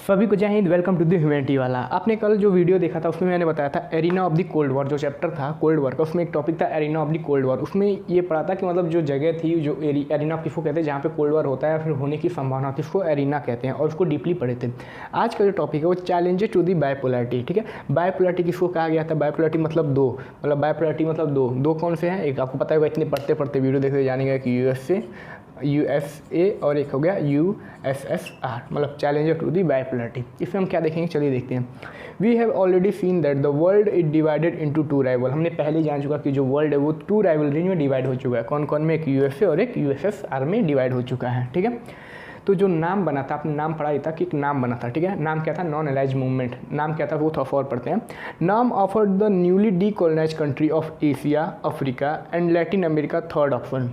सभी को जय हिंद। वेलकम टू द ह्यूमैनिटी वाला। आपने कल जो वीडियो देखा था उसमें मैंने बताया था arena of the cold war, जो चैप्टर था कोल्ड वॉर का, उसमें एक टॉपिक था arena of the cold war. उसमें ये पढ़ा था कि मतलब जो जगह थी, जो एरिना किसको कहते हैं जहाँ पे कोल्ड वॉर होता है फिर होने की संभावना होती है, उसको एरिना कहते हैं और उसको डीपली पढ़े थे। आज का जो टॉपिक है वो चैलेंजेस टू दी बायपोलैरिटी। ठीक है, बायपोलैरिटी किसको कहा गया था? बायपोलैरिटी मतलब दो, मतलब बायपोलैरिटी मतलब दो कौन से हैं? एक आपको पता होगा, इतने पढ़ते पढ़ते वीडियो देखते जानेंगे कि USA और एक हो गया USSR, मतलब चैलेंजर टू दी बायपोलैरिटी। इसमें हम क्या देखेंगे, चलिए देखते हैं। We have already seen that the world is divided into two rival. हमने पहले ही जान चुका कि जो वर्ल्ड है वो टू राइवलरी में डिवाइड हो चुका है। कौन कौन में? एक USA और एक USSR में डिवाइड हो चुका है। ठीक है, तो जो नाम बना था, आपने नाम पढ़ा ही था कि एक नाम बना था। ठीक है, नाम क्या था? नॉन अलाइज मूवमेंट। नाम क्या था वो थोड़ा और पढ़ते हैं। नाम offered the newly decolonised country of Asia, Africa and Latin America third option.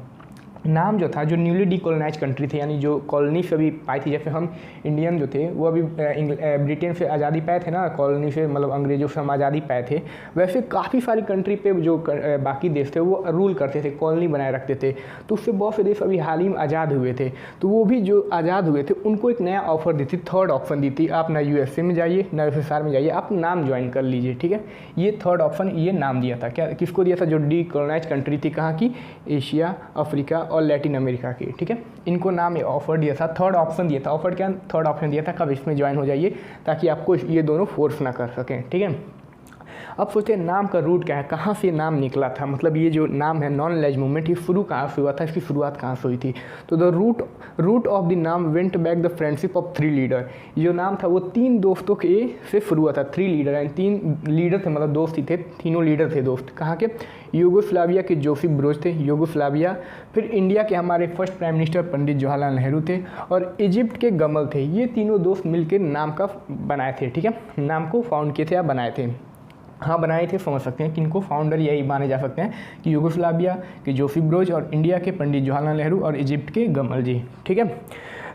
नाम जो था, जो न्यूली डीकोलोनाइज कंट्री थे, यानी जो कॉलोनी से अभी पाई थी, जैसे हम इंडियन जो थे वो अभी ब्रिटेन से आज़ादी पाए थे ना, कॉलोनी से, मतलब अंग्रेजों से हम आज़ादी पाए थे, वैसे काफ़ी सारी कंट्री पे जो बाकी देश थे वो रूल करते थे, कॉलोनी बनाए रखते थे। तो उससे बहुत से देश अभी हाल ही में आज़ाद हुए थे, तो वो भी जो आज़ाद हुए थे उनको एक नया ऑफर दी थी, थर्ड ऑप्शन दी थी, आप ना USA में जाइए ना USSR में जाइए, आप नाम ज्वाइन कर लीजिए। ठीक है, ये थर्ड ऑप्शन, ये नाम दिया था। क्या किसको दिया था? जो डीकोलोनाइज कंट्री थी, कहाँ की? एशिया, अफ्रीका और लैटिन अमेरिका की। ठीक है, इनको नाम ये ऑफर दिया था, थर्ड ऑप्शन दिया था। ऑफर क्या? थर्ड ऑप्शन दिया था, कब इसमें ज्वाइन हो जाइए, ताकि आपको ये दोनों फोर्स ना कर सकें। ठीक है, अब सोचते हैं नाम का रूट क्या है, कहाँ से नाम निकला था, मतलब ये जो नाम है नॉन अलाइज मूवमेंट, ये शुरू कहाँ से हुआ था, इसकी शुरुआत कहाँ से हुई थी? तो द रूट ऑफ द नाम went back the friendship of three leader. जो नाम था वो तीन दोस्तों के से शुरू हुआ था। थ्री लीडर यानी तीन लीडर थे, मतलब दोस्त ही थे, तीनों लीडर थे दोस्त। कहाँ के? यूगोस्लाविया के जोसेफ ब्रोज थे, यूगोस्लाविया। फिर इंडिया के हमारे first prime minister Pandit Jawaharlal Nehru थे, और इजिप्ट के गमल थे। ये तीनों दोस्त मिलकर नाम का बनाए थे। ठीक है, नाम को फाउंड किए थे या बनाए थे। हाँ, बनाए थे, समझ सकते हैं कि इनको फाउंडर यही माने जा सकते हैं कि यूगोस्लाविया के जोसेफ ब्रोज, और इंडिया के पंडित जवाहरलाल नेहरू, और इजिप्ट के गमल जी। ठीक है,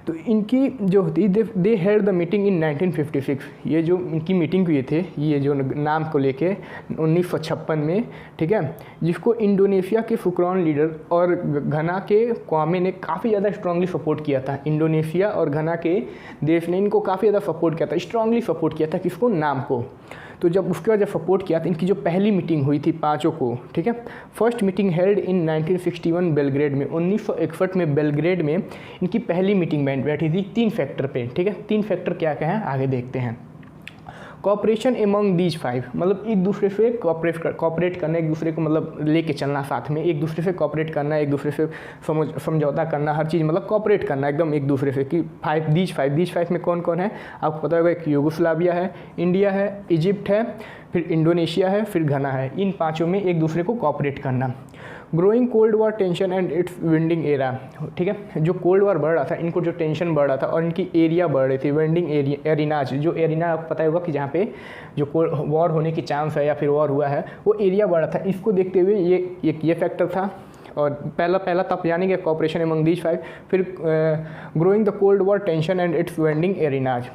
तो इनकी जो होती दे हेल्ड द मीटिंग इन 1956। ये जो इनकी मीटिंग हुई थे, ये जो नाम को लेके 1956 में, ठीक है, जिसको इंडोनेशिया के फुकरॉन लीडर और घना के क्वामे ने काफ़ी ज़्यादा स्ट्रांगली सपोर्ट किया था। इंडोनेशिया और घना के देश ने इनको काफ़ी ज़्यादा सपोर्ट किया था, स्ट्रांगली सपोर्ट किया था। किसको? नाम को। तो जब उसके बाद जब सपोर्ट किया तो इनकी जो पहली मीटिंग हुई थी पांचों को, ठीक है, first meeting held in 1961 Belgrade में, 1961 में बेलग्रेड में इनकी पहली मीटिंग बैठी थी। तीन फैक्टर पे। ठीक है, तीन फैक्टर क्या क्या हैं आगे देखते हैं। कॉपरेशन एमंग दीज फाइव, मतलब एक दूसरे से कॉपरेट करना, एक दूसरे को मतलब लेके चलना साथ में, एक दूसरे से कॉपरेट करना, एक दूसरे से समझौता करना, हर चीज़ मतलब कॉपरेट करना एकदम एक दूसरे से। कि दीज फाइव में कौन कौन है आपको पता होगा? एक यूगोस्लाविया है, इंडिया है, इजिप्ट है, फिर इंडोनेशिया है, फिर घना है। इन पाँचों में एक दूसरे को कॉपरेट करना। Growing cold war tension and it's vending era. ठीक है, जो कोल्ड वॉर बढ़ रहा था, इनको जो टेंशन बढ़ रहा था और इनकी एरिया बढ़ रही थी, वेंडिंग एरिनाज, जो एरिना आपको पता होगा कि जहाँ पे जो वॉर होने की चांस है या फिर वॉर हुआ है, वो एरिया बढ़ रहा था। इसको देखते हुए ये फैक्टर था। और पहला तब यानी कि कॉपरेशन एमंग दीज फाइव। फिर growing the cold war tension and it's vending arenas.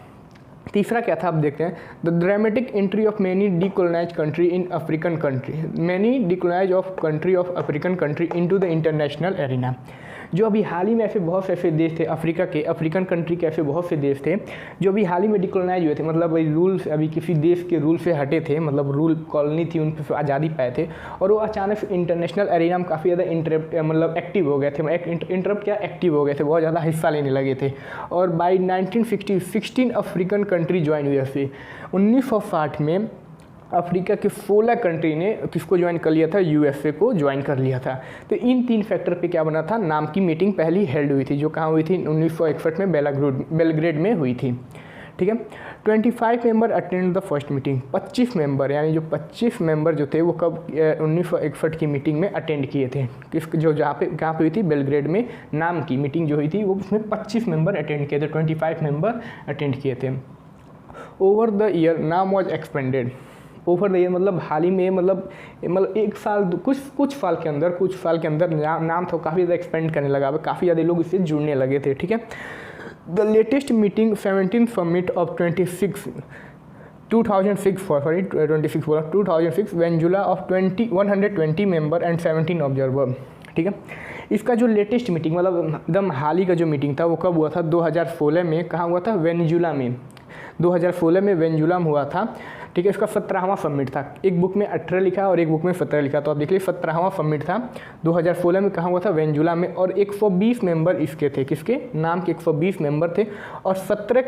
तीसरा क्या था आप देखते हैं, the dramatic entry of many decolonise country in African country, many decolonise of country of African country into the international arena. जो अभी हाल ही में ऐसे बहुत से ऐसे देश थे अफ्रीकन कंट्री के, ऐसे बहुत से देश थे जो अभी हाल ही में डिकोलोनाइज हुए थे, मतलब रूल अभी किसी देश के रूल से हटे थे, मतलब रूल कॉलोनी थी, उन पर आज़ादी पाए थे, और वो अचानक इंटरनेशनल एरिना में काफ़ी ज़्यादा मतलब एक्टिव हो गए थे। एक्टिव हो गए थे, बहुत ज़्यादा हिस्सा लेने लगे थे। और बाई 1960 16 अफ्रीकन कंट्री ज्वाइन हुई थी। 1960 में अफ्रीका के 16 कंट्री ने किसको ज्वाइन कर लिया था? USA को ज्वाइन कर लिया था। तो इन तीन फैक्टर पे क्या बना था? नाम की मीटिंग पहली हेल्ड हुई थी, जो कहाँ हुई थी? 1961 में बेलग्रेड में हुई थी। ठीक है, 25 member attend the first meeting. 25 member, यानी जो 25 मेंबर जो थे वो कब 1961 की मीटिंग में अटेंड किए थे। कहाँ पे हुई थी? बेलग्रेड में नाम की मीटिंग जो हुई थी वो उसमें 25 मेंबर अटेंड किए थे, 25 मेंबर अटेंड किए थे। ओवर द ईयर नाम was expanded. Over the year मतलब हाल ही में, मतलब एक साल कुछ साल के अंदर नाम तो काफ़ी ज़्यादा एक्सपेंड करने लगा, काफ़ी ज़्यादा लोग इससे जुड़ने लगे थे। ठीक है, the latest meeting 17 summit of 2006 Venezuela of 120 member and 17 observer. ठीक है, इसका जो लेटेस्ट मीटिंग मतलब एकदम हाल ही का जो मीटिंग था वो कब हुआ था? 2016 में। कहाँ हुआ था? वेनेजुला में। 2016 में वेंजुलम हुआ था, ठीक है। इसका 17वां समिट था। एक बुक में 18 लिखा और एक बुक में 17 लिखा, तो आप देख लीजिए 17वां समिट था 2016 में। कहाँ हुआ था? वेंजुला में। और 120 मेंबर इसके थे, किसके नाम के 120 मेंबर थे, और 17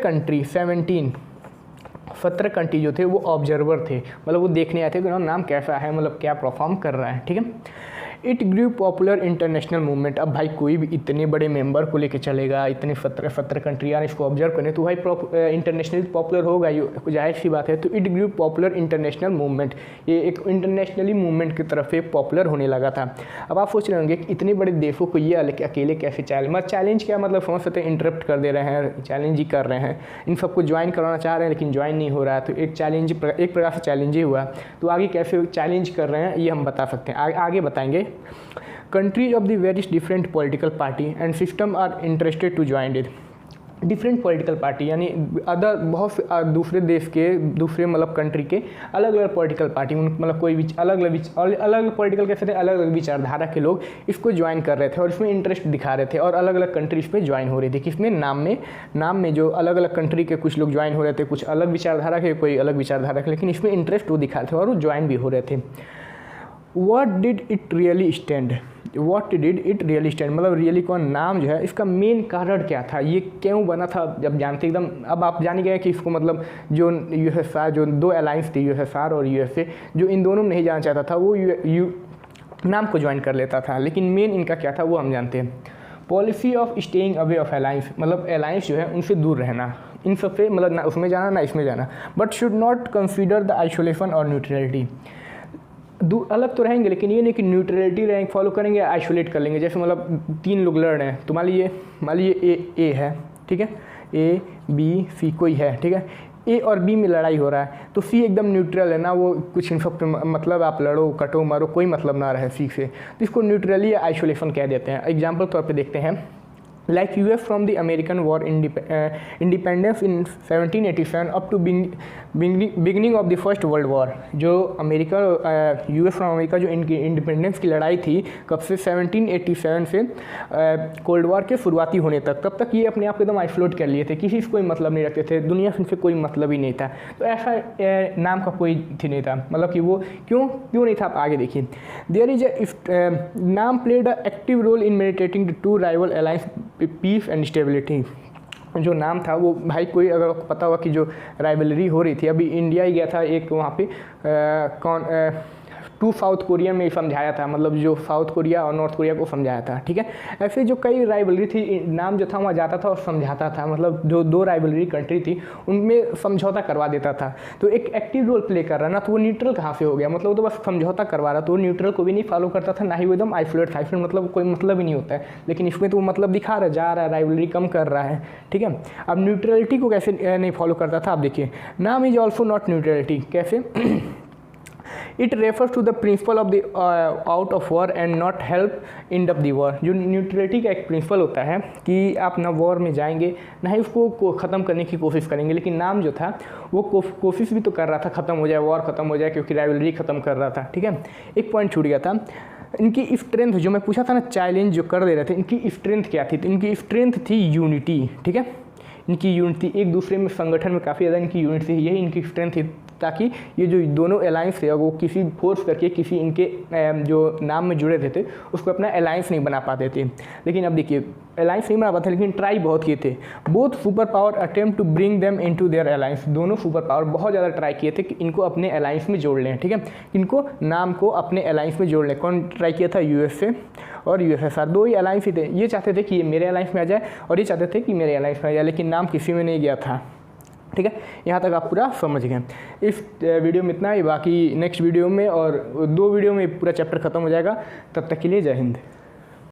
कंट्री जो थे वो ऑब्जर्वर थे, मतलब वो देखने आए थे कि नाम कैसा है, मतलब क्या परफॉर्म कर रहा है, ठीक है। It grew popular international movement. अब भाई कोई भी इतने बड़े मेंबर को लेके चलेगा, इतने 17 कंट्री यार इसको ऑब्जर्व करें, तो भाई इंटरनेशनली पॉपुलर होगा, ये जाहिर सी बात है। तो it grew popular international movement, ये एक इंटरनेशनली मूवमेंट की तरफ से पॉपुलर होने लगा था। अब आप सोच रहे होंगे कि इतने बड़े देशों को ये अकेले कैसे चैलेंज क्या, मतलब समझ सकते हैं इंटरप्ट कर दे रहे हैं, चैलेंज ही कर रहे हैं, इन सबको ज्वाइन कराना चाह रहे हैं लेकिन ज्वाइन नहीं हो रहा है, तो एक प्रकार से चैलेंज ही हुआ। तो आगे कैसे चैलेंज कर रहे हैं ये हम बता सकते हैं, आगे बताएंगे। Countries of the various different political party and system are interested to join it. Different political party यानी अदर बहुत से दूसरे देश के, दूसरे मतलब कंट्री के अलग अलग पॉलिटिकल पार्टी, मतलब कोई भी अलग अलग पॉलिटिकल कैसे थे, अलग अलग विचारधारा के लोग इसको ज्वाइन कर रहे थे और इसमें इंटरेस्ट दिखा रहे थे, और अलग अलग कंट्रीज पे ज्वाइन हो रही थी। किसमें? नाम में जो अलग अलग कंट्री के कुछ लोग ज्वाइन हो रहे थे, कुछ अलग विचारधारा के, कोई अलग विचारधारा के, लेकिन इसमें इंटरेस्ट वो दिखा रहे थे और वो ज्वाइन भी हो रहे थे। What did it really stand? मतलब रियली कौन नाम जो है, इसका मेन कारण क्या था, ये क्यों बना था, जब जानते एकदम। अब आप जान गए कि इसको मतलब जो यूएसएसआर, जो दो अलायंस थी यूएसएसआर और यूएसए, जो इन दोनों में नहीं जाना चाहता था वो नाम को ज्वाइन कर लेता था, लेकिन मेन इनका क्या था वो हम जानते हैं। Policy of staying away of alliance, मतलब अलायंस जो है उनसे दूर रहना, इन सबसे मतलब ना उसमें जाना ना इसमें जाना, but should not consider the isolation और न्यूट्रलिटी। अलग तो रहेंगे लेकिन ये नहीं कि न्यूट्रलिटी रैंक फॉलो करेंगे, आइसोलेट कर लेंगे। जैसे मतलब 3 लोग लड़ रहे हैं, तो मान लीजिए ए है, ठीक है, ए बी सी कोई है, ठीक है, ए और बी में लड़ाई हो रहा है, तो सी एकदम न्यूट्रल है ना, वो कुछ इन सब पे मतलब आप लड़ो कटो मारो कोई मतलब ना रहे सी से, तो इसको न्यूट्रली आइसोलेशन कह देते हैं। एग्जाम्पल तौर पे देखते हैं, like US from the American war independence in 1787 up to beginning of the first world war। जो US फ्रॉम अमेरिका जो इंडिपेंडेंस की लड़ाई थी कब से, 1787 से कोल्ड वॉर के शुरुआती होने तक, तब तक ये अपने आप को एकदम आइसोलेट कर लिए थे, किसी से कोई मतलब नहीं रखते थे, दुनिया से कोई मतलब ही नहीं था। तो ऐसा नाम का कोई नहीं था, मतलब कि वो क्यों नहीं था, आप आगे देखिए। There is NAM played a active role in meditating the two rival alliance peace and stability. जो नाम था वो भाई कोई अगर आपको पता होगा कि जो राइवलरी हो रही थी, अभी इंडिया ही गया था एक वहाँ पे टू साउथ कोरिया में समझाया था, मतलब जो साउथ कोरिया और नॉर्थ कोरिया को समझाया था, ठीक है। ऐसे जो कई राइवलरी थी, नाम जो था वहाँ जाता था और समझाता था, मतलब जो 2 राइवलरी कंट्री थी उनमें समझौता करवा देता था। तो एक एक्टिव रोल प्ले कर रहा ना, तो वो न्यूट्रल कहाँ से हो गया, मतलब वो तो बस समझौता करवा रहा, तो वो न्यूट्रल को भी नहीं फॉलो करता था, ना ही वो एकदम आइसोलेट था, इसमें मतलब कोई मतलब ही नहीं होता है, लेकिन इसमें तो वो मतलब दिखा रहा जा रहा है, राइवलरी कम कर रहा है, ठीक है। अब न्यूट्रलिटी को कैसे नहीं फॉलो करता था, आप देखिए, NAM is also not neutrality, कैसे? It refers to the principle of the out of war and not help in the war. जो न्यूट्रलिटी का एक प्रिंसिपल होता है कि आप ना वॉर में जाएंगे ना ही उसको ख़त्म करने की कोशिश करेंगे, लेकिन नाम जो था वो कोशिश भी तो कर रहा था ख़त्म हो जाए, वॉर ख़त्म हो जाए, क्योंकि राइवलरी ख़त्म कर रहा था, ठीक है। एक पॉइंट छूट गया था, इनकी स्ट्रेंथ जो मैं पूछा था ना, चैलेंज जो कर दे रहे थे, इनकी स्ट्रेंथ क्या थी, तो इनकी स्ट्रेंथ थी यूनिटी, ठीक है। इनकी यूनिटी, एक दूसरे में संगठन में काफ़ी ज़्यादा इनकी यूनिटी थी, यही इनकी स्ट्रेंथ थी, ताकि ये जो दोनों अलायंस थे वो किसी फोर्स करके किसी इनके जो नाम में जुड़े थे उसको अपना अलायंस नहीं बना पाते थे। लेकिन अब देखिए, अलायंस नहीं बना पाते लेकिन ट्राई बहुत किए थे। Both super power attempt to bring them into their alliance. दोनों सुपर पावर बहुत ज़्यादा ट्राई किए थे कि इनको अपने अलायंस में जोड़ लें, ठीक है, इनको नाम को अपने अलायंस में जोड़ लें। कौन ट्राई किया था? यूएसए और यूएसएसआर, 2 ही अलायंस ही थे। ये चाहते थे कि ये मेरे अलायंस में आ जाए और ये चाहते थे कि मेरे अलायंस में आ जाए, लेकिन नाम किसी में नहीं गया था, ठीक है। यहाँ तक आप पूरा समझ गए। इस वीडियो में इतना ही, बाकी नेक्स्ट वीडियो में और 2 वीडियो में पूरा चैप्टर ख़त्म हो जाएगा। तब तक के लिए जय हिंद।